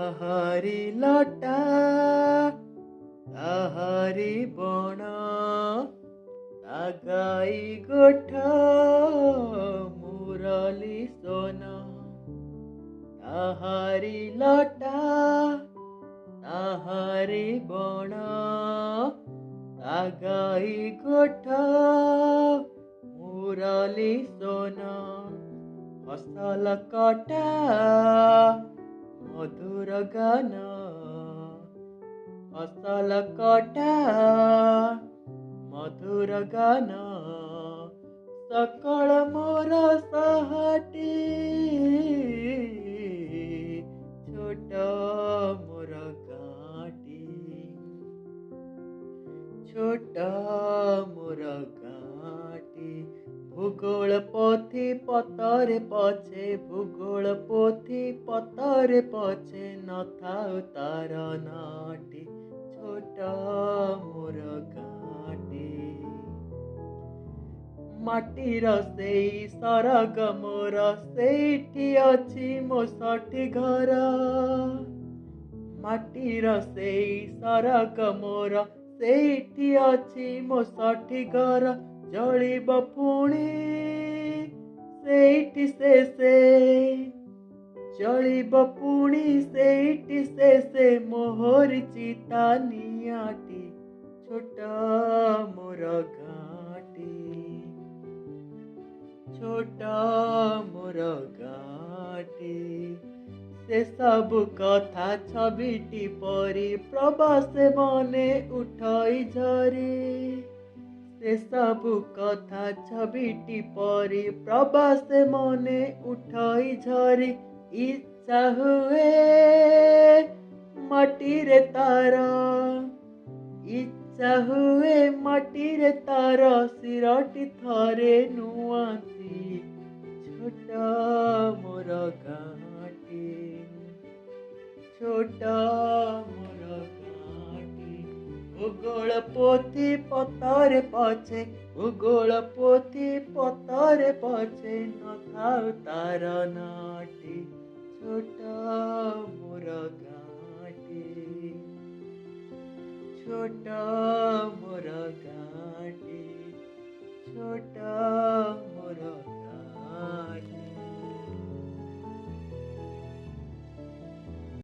ତାହାରି ଲଟା ତାହାରି ବଣ ତା ଗାଈ ଗୋଠ ମୁରଲି ସୋନ ତାହାରି ଲଟା ତାହାରି ବଣ ତା ଗାଈ ଗୋଠ ମୁରଲି ସୋନ ଫସଲ କଟା ମଧୁର ଗାନ ଫସଲ କଟା ମଧୁର ଗାନ ସକଳ ମୋର ସାହାଟି ଛୋଟ ମୋର ଗାଁଟି ଛୋଟ ମୋର ଗାଁଟି ଭୂଗୋଳ ପୋଥି ପତରେ ପଛେ ଭୂଗୋଳ ପୋଥି ପତରେ ପଛେ ନଥାଉ ତାର ନାଟି ଛୋଟ ମୋର ଗାଁଟି ମାଟିର ସେଇ ସରଗ ମୋର ସେଇଠି ଅଛି ମୋ ଷଠି ଘର ମାଟିର ସେଇ ସରଗ ମୋର ସେଇଠି ଅଛି ମୋ ଷଠି ଘର ଜଳିବ ପୁଣି ସେଇଠି ଶେଷେ ଜଳିବ ପୁଣି ସେଇଠି ଶେଷେ ମୋହରି ଚିତା ନିଆଟି ଛୋଟ ମୋର ଗାଁଟି ଛୋଟ ମୋର ଗାଁଟି ସେ ସବୁ କଥା ଛବିଟି ପରି ପ୍ରବାସେ ମନେ ଉଠଇ ଝରି ସେ ସବୁ କଥା ଛବିଟି ପରି ପ୍ରବାସେ ମନେ ଉଠଇ ଝରି ଇଚ୍ଛା ହୁଏ ମାଟିରେ ତାର ଇଚ୍ଛା ହୁଏ ମାଟିରେ ତାର ଶିରଟି ଥରେ ନୁଆଁତି ଛୋଟ ମୋର ଗାଁଟି ଛୋଟ ମୋର ଗାଁଟି ଭୂଗୋଳ ପୋଥି ପତରେ ପଛେ ଭୂଗୋଳ ପୋଥି ପତରେ ପଛେ ନଥାଉ ତାର ନାଟି ଛୋଟ ମୋର ଗାଁଟି ଛୋଟ ମୋର ଗାଁଟି ଛୋଟ ମୋର